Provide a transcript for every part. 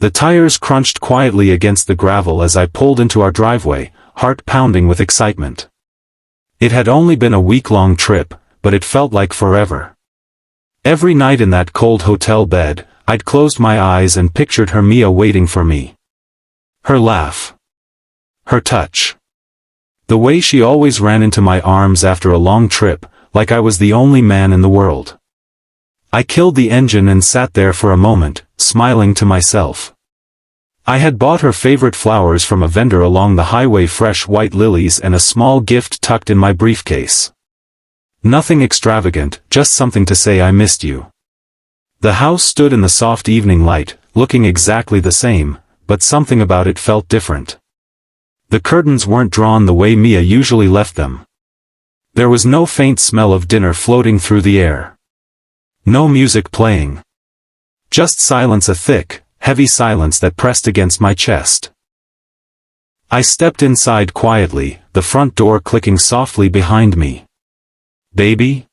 The tires crunched quietly against the gravel as I pulled into our driveway, heart pounding with excitement. It had only been a week-long trip, but it felt like forever. Every night in that cold hotel bed, I'd closed my eyes and pictured her Mia waiting for me. Her laugh. Her touch. The way she always ran into my arms after a long trip, like I was the only man in the world. I killed the engine and sat there for a moment, smiling to myself. I had bought her favorite flowers from a vendor along the highway, fresh white lilies and a small gift tucked in my briefcase. Nothing extravagant, just something to say I missed you. The house stood in the soft evening light, looking exactly the same, but something about it felt different. The curtains weren't drawn the way Mia usually left them. There was no faint smell of dinner floating through the air. No music playing. Just silence, a thick, heavy silence that pressed against my chest. I stepped inside quietly, the front door clicking softly behind me. "Baby?"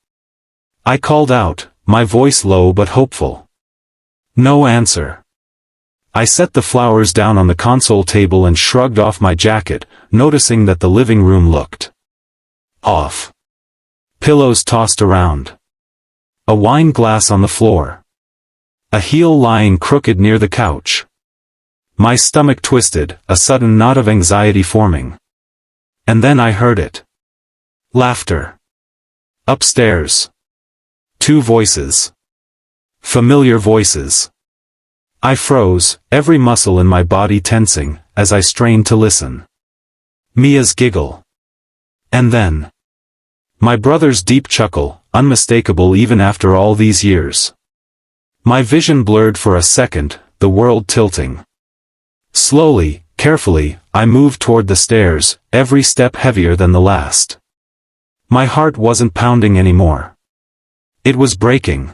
I called out, my voice low but hopeful. No answer. I set the flowers down on the console table and shrugged off my jacket, noticing that the living room looked off. Pillows tossed around. A wine glass on the floor. A heel lying crooked near the couch. My stomach twisted, a sudden knot of anxiety forming. And then I heard it. Laughter. Upstairs. Two voices. Familiar voices. I froze, every muscle in my body tensing, as I strained to listen. Mia's giggle. And then my brother's deep chuckle, unmistakable even after all these years. My vision blurred for a second, the world tilting. Slowly, carefully, I moved toward the stairs, every step heavier than the last. My heart wasn't pounding anymore. It was breaking.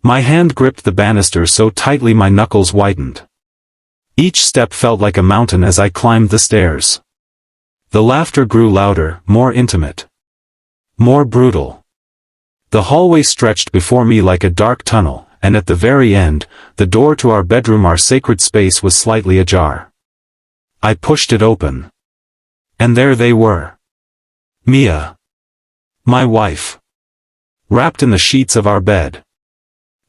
My hand gripped the banister so tightly my knuckles whitened. Each step felt like a mountain as I climbed the stairs. The laughter grew louder, more intimate. More brutal. The hallway stretched before me like a dark tunnel, and at the very end, the door to our bedroom, our sacred space, was slightly ajar. I pushed it open. And there they were. Mia. My wife. Wrapped in the sheets of our bed.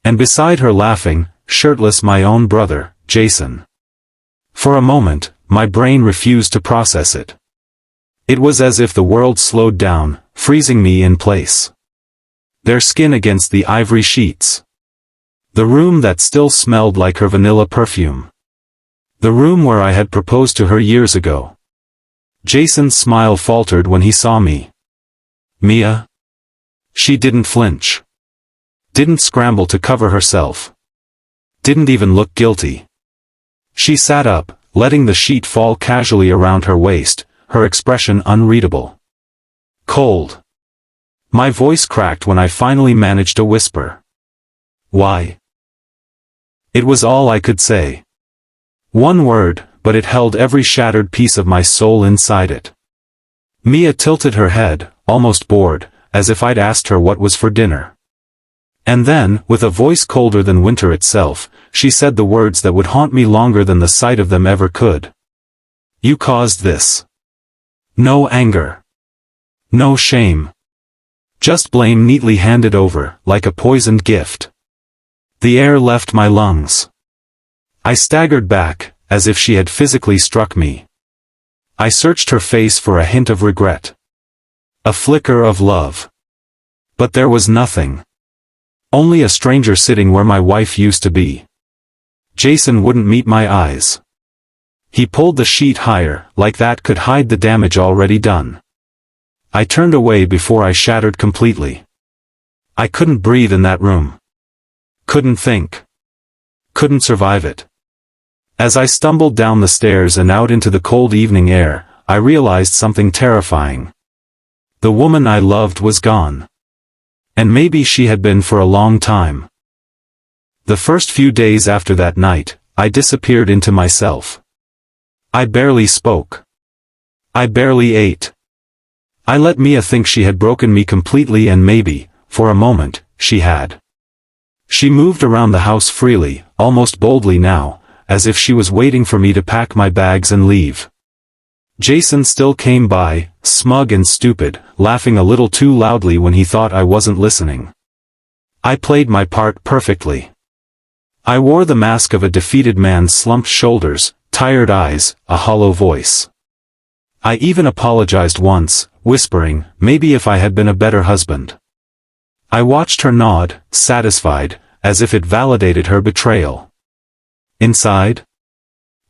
And beside her, laughing, shirtless, my own brother, Jason. For a moment, my brain refused to process it. It was as if the world slowed down, freezing me in place. Their skin against the ivory sheets. The room that still smelled like her vanilla perfume. The room where I had proposed to her years ago. Jason's smile faltered when he saw me. Mia? She didn't flinch. Didn't scramble to cover herself. Didn't even look guilty. She sat up, letting the sheet fall casually around her waist, her expression unreadable. Cold. My voice cracked when I finally managed a whisper. Why? It was all I could say. One word, but it held every shattered piece of my soul inside it. Mia tilted her head, almost bored, as if I'd asked her what was for dinner. And then, with a voice colder than winter itself, she said the words that would haunt me longer than the sight of them ever could. You caused this. No anger. No shame. Just blame neatly handed over, like a poisoned gift. The air left my lungs. I staggered back, as if she had physically struck me. I searched her face for a hint of regret. A flicker of love. But there was nothing. Only a stranger sitting where my wife used to be. Jason wouldn't meet my eyes. He pulled the sheet higher, like that could hide the damage already done. I turned away before I shattered completely. I couldn't breathe in that room. Couldn't think. Couldn't survive it. As I stumbled down the stairs and out into the cold evening air, I realized something terrifying. The woman I loved was gone. And maybe she had been for a long time. The first few days after that night, I disappeared into myself. I barely spoke. I barely ate. I let Mia think she had broken me completely, and maybe, for a moment, she had. She moved around the house freely, almost boldly now, as if she was waiting for me to pack my bags and leave. Jason still came by, smug and stupid, laughing a little too loudly when he thought I wasn't listening. I played my part perfectly. I wore the mask of a defeated man's slumped shoulders, tired eyes, a hollow voice. I even apologized once, whispering, maybe if I had been a better husband. I watched her nod, satisfied, as if it validated her betrayal. Inside?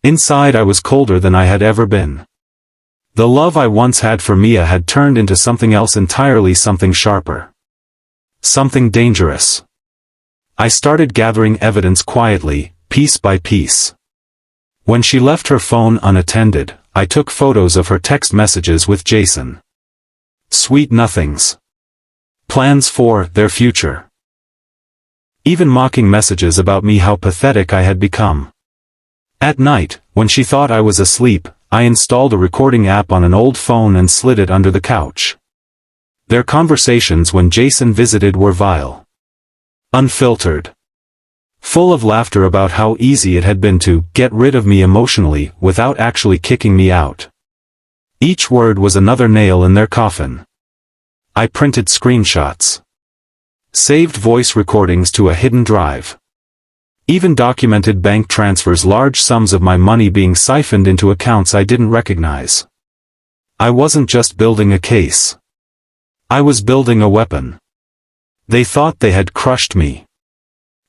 Inside I was colder than I had ever been. The love I once had for Mia had turned into something else entirely, something sharper. Something dangerous. I started gathering evidence quietly, piece by piece. When she left her phone unattended, I took photos of her text messages with Jason. Sweet nothings. Plans for their future. Even mocking messages about me, how pathetic I had become. At night, when she thought I was asleep, I installed a recording app on an old phone and slid it under the couch. Their conversations when Jason visited were vile. Unfiltered. Full of laughter about how easy it had been to get rid of me emotionally without actually kicking me out. Each word was another nail in their coffin. I printed screenshots. Saved voice recordings to a hidden drive. Even documented bank transfers, large sums of my money being siphoned into accounts I didn't recognize. I wasn't just building a case. I was building a weapon. They thought they had crushed me.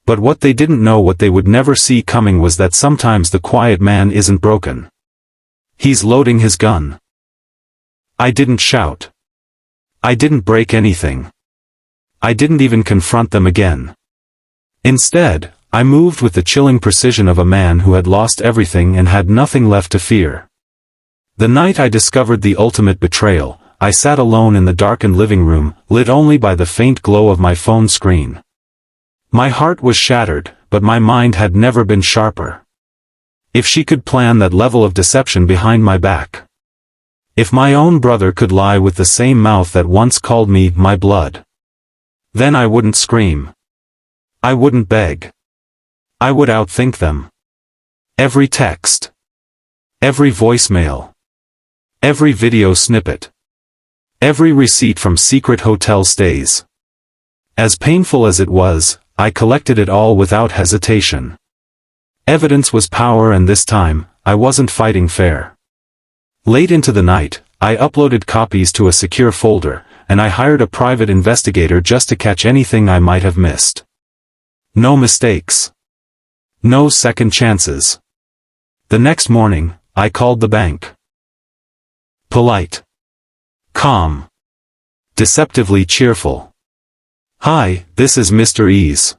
But what they didn't know, what they would never see coming, was that sometimes the quiet man isn't broken. He's loading his gun. I didn't shout. I didn't break anything. I didn't even confront them again. Instead, I moved with the chilling precision of a man who had lost everything and had nothing left to fear. The night I discovered the ultimate betrayal, I sat alone in the darkened living room, lit only by the faint glow of my phone screen. My heart was shattered, but my mind had never been sharper. If she could plan that level of deception behind my back. If my own brother could lie with the same mouth that once called me my blood. Then I wouldn't scream. I wouldn't beg. I would outthink them. Every text. Every voicemail. Every video snippet. Every receipt from secret hotel stays. As painful as it was, I collected it all without hesitation. Evidence was power, and this time, I wasn't fighting fair. Late into the night, I uploaded copies to a secure folder, and I hired a private investigator just to catch anything I might have missed. No mistakes. No second chances. The next morning, I called the bank. Polite. Calm. Deceptively cheerful. Hi, this is Mr. Ease.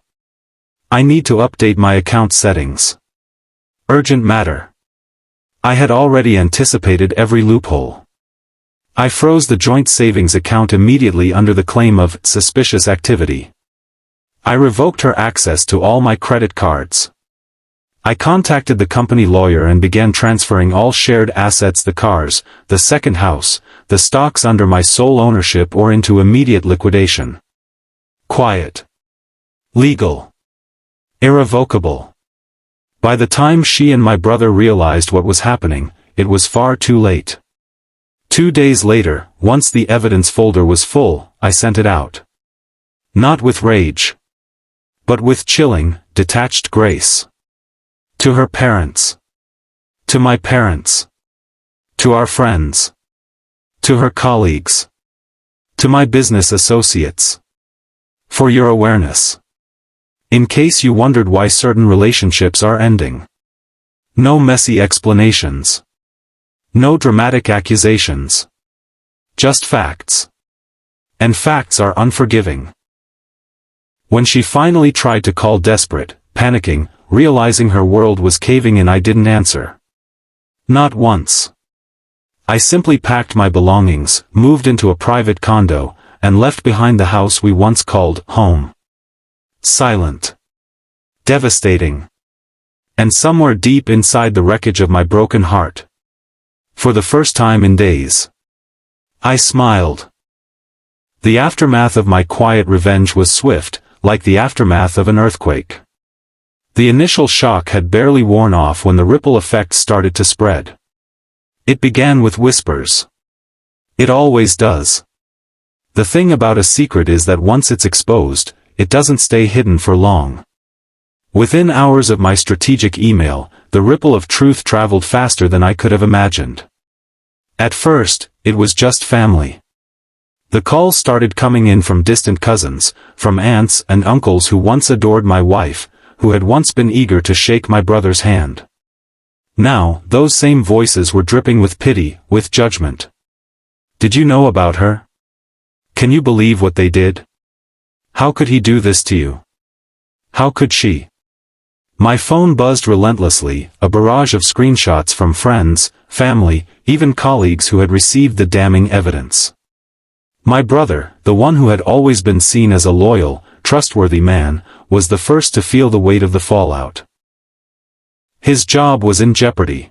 I need to update my account settings. Urgent matter. I had already anticipated every loophole. I froze the joint savings account immediately under the claim of suspicious activity. I revoked her access to all my credit cards. I contacted the company lawyer and began transferring all shared assets, the cars, the second house, the stocks under my sole ownership, or into immediate liquidation. Quiet. Legal. Irrevocable. By the time she and my brother realized what was happening, it was far too late. 2 days later, once the evidence folder was full, I sent it out. Not with rage. But with chilling, detached grace. To her parents. To my parents. To our friends. To her colleagues. To my business associates. For your awareness. In case you wondered why certain relationships are ending. No messy explanations. No dramatic accusations. Just facts. And facts are unforgiving. When she finally tried to call, desperate, panicking, realizing her world was caving in, I didn't answer. Not once. I simply packed my belongings, moved into a private condo, and left behind the house we once called home. Silent. Devastating. And somewhere deep inside the wreckage of my broken heart. For the first time in days. I smiled. The aftermath of my quiet revenge was swift, like the aftermath of an earthquake. The initial shock had barely worn off when the ripple effect started to spread. It began with whispers. It always does. The thing about a secret is that once it's exposed, it doesn't stay hidden for long. Within hours of my strategic email, the ripple of truth traveled faster than I could have imagined. At first, it was just family. The calls started coming in from distant cousins, from aunts and uncles who once adored my wife, who had once been eager to shake my brother's hand. Now, those same voices were dripping with pity, with judgment. Did you know about her? Can you believe what they did? How could he do this to you? How could she? My phone buzzed relentlessly, a barrage of screenshots from friends, family, even colleagues who had received the damning evidence. My brother, the one who had always been seen as a loyal, trustworthy man, was the first to feel the weight of the fallout. His job was in jeopardy.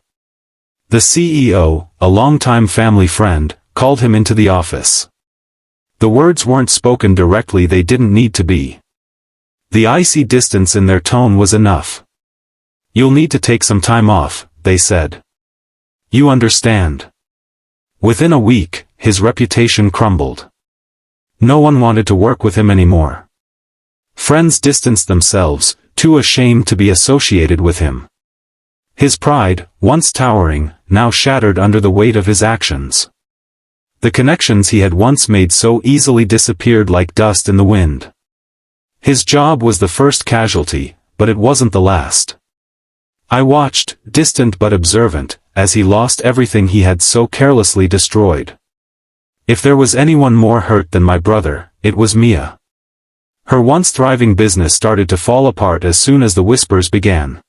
The CEO, a longtime family friend, called him into the office. The words weren't spoken directly, they didn't need to be. The icy distance in their tone was enough. You'll need to take some time off, they said. You understand. Within a week, his reputation crumbled. No one wanted to work with him anymore. Friends distanced themselves, too ashamed to be associated with him. His pride, once towering, now shattered under the weight of his actions. The connections he had once made so easily disappeared like dust in the wind. His job was the first casualty, but it wasn't the last. I watched, distant but observant, as he lost everything he had so carelessly destroyed. If there was anyone more hurt than my brother, it was Mia. Her once thriving business started to fall apart as soon as the whispers began.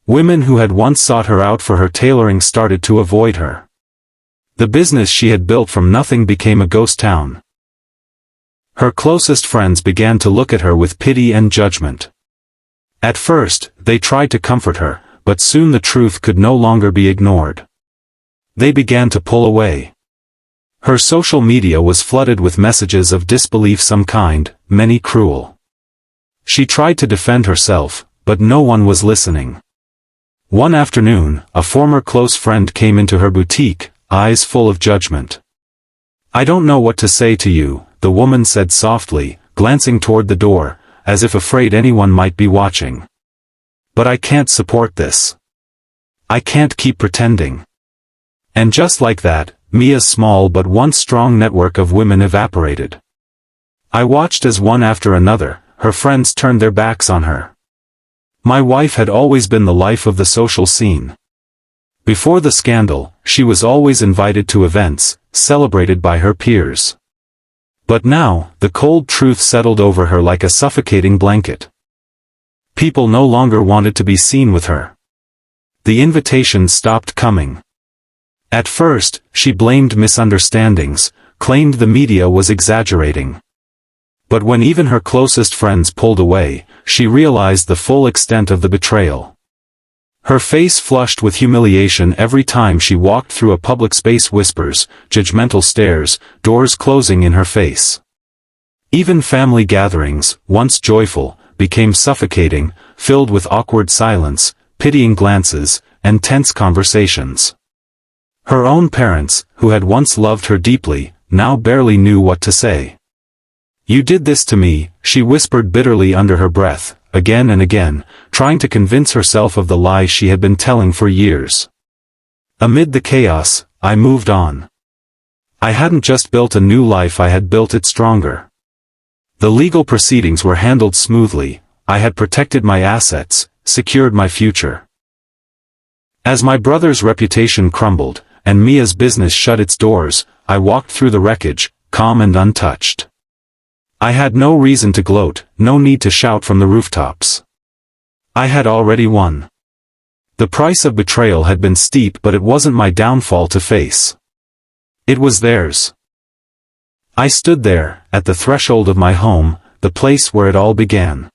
Women who had once sought her out for her tailoring started to avoid her. The business she had built from nothing became a ghost town. Her closest friends began to look at her with pity and judgment. At first, they tried to comfort her, but soon the truth could no longer be ignored. They began to pull away. Her social media was flooded with messages of disbelief, some kind, many cruel. She tried to defend herself, but no one was listening. One afternoon, a former close friend came into her boutique, eyes full of judgment. I don't know what to say to you, the woman said softly, glancing toward the door, as if afraid anyone might be watching. But I can't support this. I can't keep pretending. And just like that, Mia's small but once strong network of women evaporated. I watched as one after another, her friends turned their backs on her. My wife had always been the life of the social scene. Before the scandal, she was always invited to events, celebrated by her peers. But now, the cold truth settled over her like a suffocating blanket. People no longer wanted to be seen with her. The invitations stopped coming. At first, she blamed misunderstandings, claimed the media was exaggerating. But when even her closest friends pulled away, she realized the full extent of the betrayal. Her face flushed with humiliation every time she walked through a public space, whispers, judgmental stares, doors closing in her face. Even family gatherings, once joyful, became suffocating, filled with awkward silence, pitying glances, and tense conversations. Her own parents, who had once loved her deeply, now barely knew what to say. You did this to me, she whispered bitterly under her breath, again and again, trying to convince herself of the lie she had been telling for years. Amid the chaos, I moved on. I hadn't just built a new life, I had built it stronger. The legal proceedings were handled smoothly, I had protected my assets, secured my future. As my brother's reputation crumbled, and Mia's business shut its doors, I walked through the wreckage, calm and untouched. I had no reason to gloat, no need to shout from the rooftops. I had already won. The price of betrayal had been steep, but it wasn't my downfall to face. It was theirs. I stood there, at the threshold of my home, the place where it all began.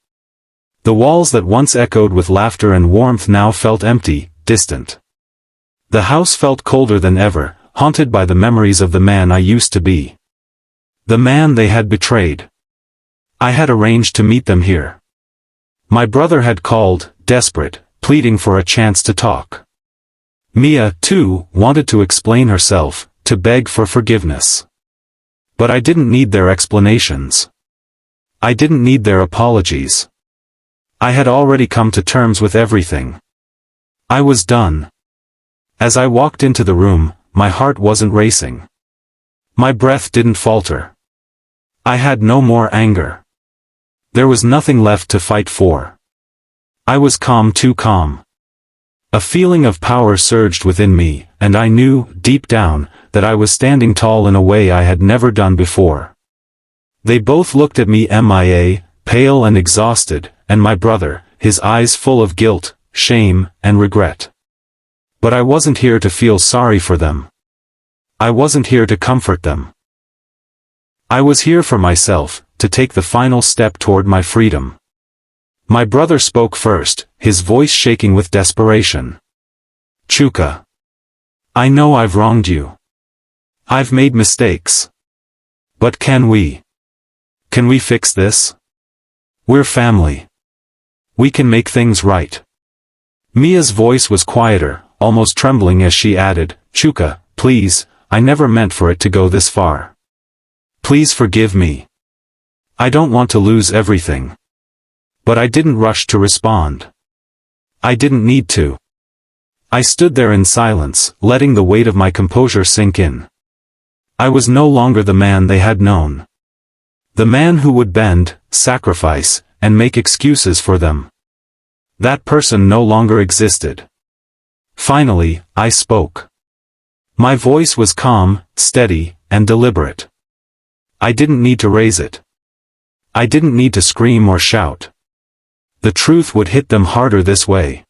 The walls that once echoed with laughter and warmth now felt empty, distant. The house felt colder than ever, haunted by the memories of the man I used to be. The man they had betrayed. I had arranged to meet them here. My brother had called, desperate, pleading for a chance to talk. Mia, too, wanted to explain herself, to beg for forgiveness. But I didn't need their explanations. I didn't need their apologies. I had already come to terms with everything. I was done. As I walked into the room, my heart wasn't racing. My breath didn't falter. I had no more anger. There was nothing left to fight for. I was calm, too calm. A feeling of power surged within me, and I knew, deep down, that I was standing tall in a way I had never done before. They both looked at me, MIA, pale and exhausted, and my brother, his eyes full of guilt, shame, and regret. But I wasn't here to feel sorry for them. I wasn't here to comfort them. I was here for myself, to take the final step toward my freedom. My brother spoke first, his voice shaking with desperation. Chuka. I know I've wronged you. I've made mistakes. But can we fix this? We're family. We can make things right. Mia's voice was quieter, almost trembling as she added, Chuka, please, I never meant for it to go this far. Please forgive me. I don't want to lose everything. But I didn't rush to respond. I didn't need to. I stood there in silence, letting the weight of my composure sink in. I was no longer the man they had known. The man who would bend, sacrifice, and make excuses for them. That person no longer existed. Finally, I spoke. My voice was calm, steady, and deliberate. I didn't need to raise it. I didn't need to scream or shout. The truth would hit them harder this way.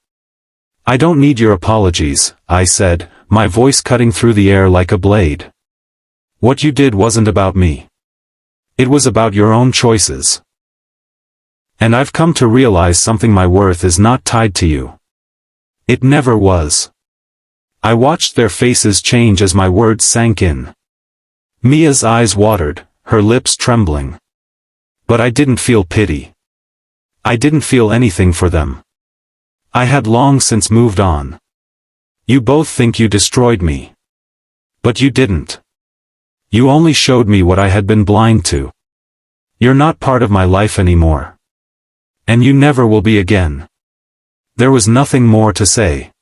I don't need your apologies, I said, my voice cutting through the air like a blade. What you did wasn't about me. It was about your own choices. And I've come to realize something: my worth is not tied to you. It never was. I watched their faces change as my words sank in. Mia's eyes watered, her lips trembling. But I didn't feel pity. I didn't feel anything for them. I had long since moved on. You both think you destroyed me. But you didn't. You only showed me what I had been blind to. You're not part of my life anymore. And you never will be again. There was nothing more to say.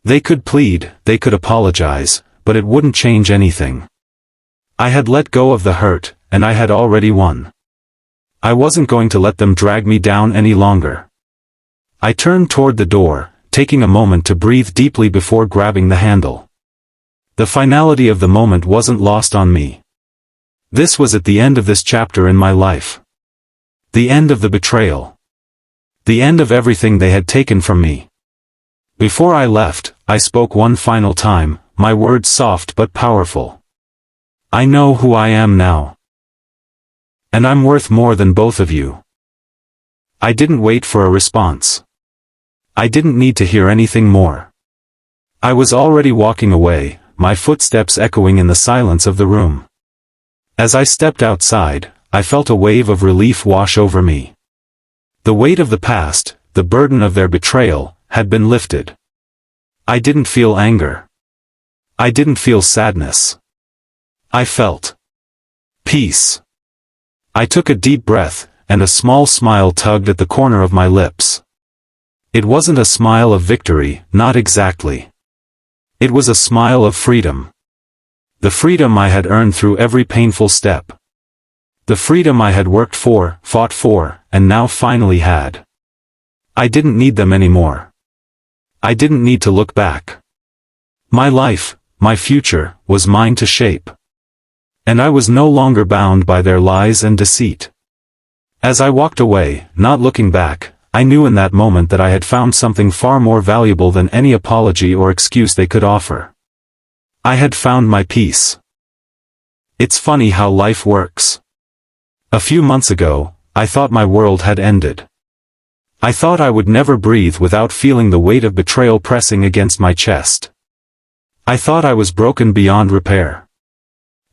They could plead, they could apologize, but it wouldn't change anything. I had let go of the hurt, and I had already won. I wasn't going to let them drag me down any longer. I turned toward the door, taking a moment to breathe deeply before grabbing the handle. The finality of the moment wasn't lost on me. This was at the end of this chapter in my life. The end of the betrayal. The end of everything they had taken from me. Before I left, I spoke one final time, my words soft but powerful. I know who I am now. And I'm worth more than both of you. I didn't wait for a response. I didn't need to hear anything more. I was already walking away, my footsteps echoing in the silence of the room. As I stepped outside, I felt a wave of relief wash over me. The weight of the past, the burden of their betrayal, had been lifted. I didn't feel anger. I didn't feel sadness. I felt peace. I took a deep breath, and a small smile tugged at the corner of my lips. It wasn't a smile of victory, not exactly. It was a smile of freedom. The freedom I had earned through every painful step. The freedom I had worked for, fought for, and now finally had. I didn't need them anymore. I didn't need to look back. My life, my future, was mine to shape. And I was no longer bound by their lies and deceit. As I walked away, not looking back, I knew in that moment that I had found something far more valuable than any apology or excuse they could offer. I had found my peace. It's funny how life works. A few months ago, I thought my world had ended. I thought I would never breathe without feeling the weight of betrayal pressing against my chest. I thought I was broken beyond repair.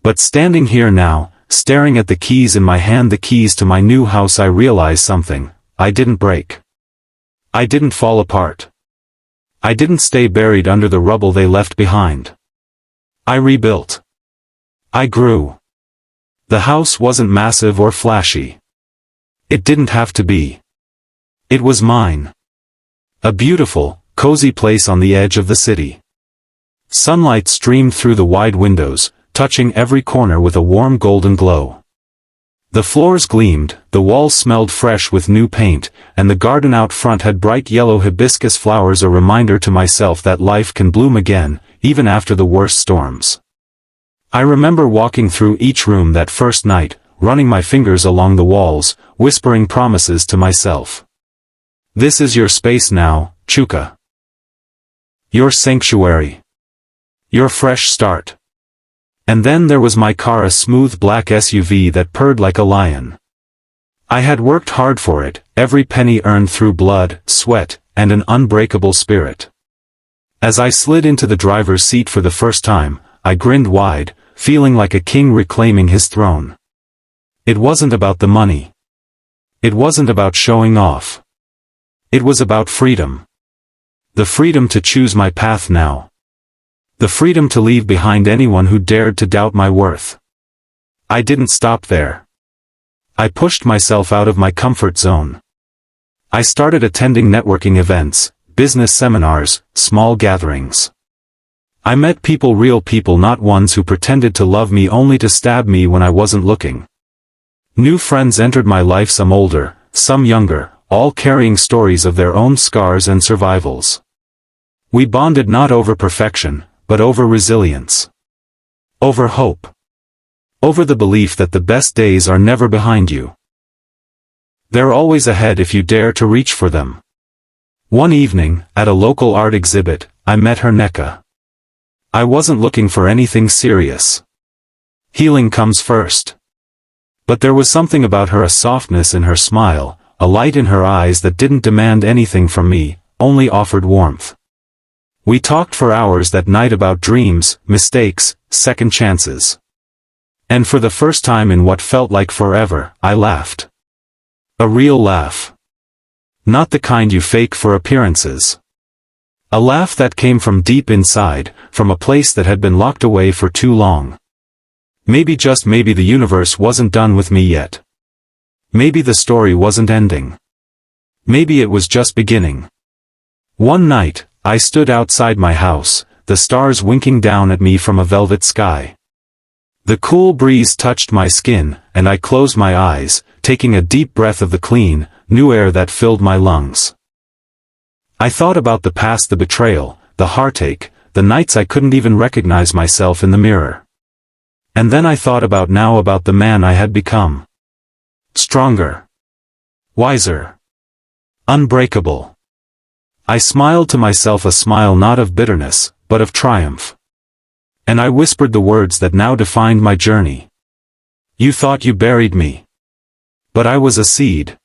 But standing here now, staring at the keys in my hand, the keys to my new house, I realized something: I didn't break. I didn't fall apart. I didn't stay buried under the rubble they left behind. I rebuilt. I grew. The house wasn't massive or flashy. It didn't have to be. It was mine. A beautiful, cozy place on the edge of the city. Sunlight streamed through the wide windows, touching every corner with a warm golden glow. The floors gleamed, the walls smelled fresh with new paint, and the garden out front had bright yellow hibiscus flowers, a reminder to myself that life can bloom again, even after the worst storms. I remember walking through each room that first night, running my fingers along the walls, whispering promises to myself. This is your space now, Chuka. Your sanctuary. Your fresh start. And then there was my car, a smooth black SUV that purred like a lion. I had worked hard for it, every penny earned through blood, sweat, and an unbreakable spirit. As I slid into the driver's seat for the first time, I grinned wide, feeling like a king reclaiming his throne. It wasn't about the money. It wasn't about showing off. It was about freedom. The freedom to choose my path now. The freedom to leave behind anyone who dared to doubt my worth. I didn't stop there. I pushed myself out of my comfort zone. I started attending networking events, business seminars, small gatherings. I met people, real people, not ones who pretended to love me only to stab me when I wasn't looking. New friends entered my life, some older, some younger, all carrying stories of their own scars and survivals. We bonded not over perfection, but over resilience. Over hope. Over the belief that the best days are never behind you. They're always ahead if you dare to reach for them. One evening, at a local art exhibit, I met her Neka. I wasn't looking for anything serious. Healing comes first. But there was something about her, a softness in her smile, a light in her eyes that didn't demand anything from me, only offered warmth. We talked for hours that night about dreams, mistakes, second chances. And for the first time in what felt like forever, I laughed. A real laugh. Not the kind you fake for appearances. A laugh that came from deep inside, from a place that had been locked away for too long. Maybe, just maybe, the universe wasn't done with me yet. Maybe the story wasn't ending. Maybe it was just beginning. One night, I stood outside my house, the stars winking down at me from a velvet sky. The cool breeze touched my skin, and I closed my eyes, taking a deep breath of the clean, new air that filled my lungs. I thought about the past, the betrayal, the heartache, the nights I couldn't even recognize myself in the mirror. And then I thought about now, about the man I had become. Stronger. Wiser. Unbreakable. I smiled to myself, a smile not of bitterness, but of triumph. And I whispered the words that now defined my journey. You thought you buried me. But I was a seed.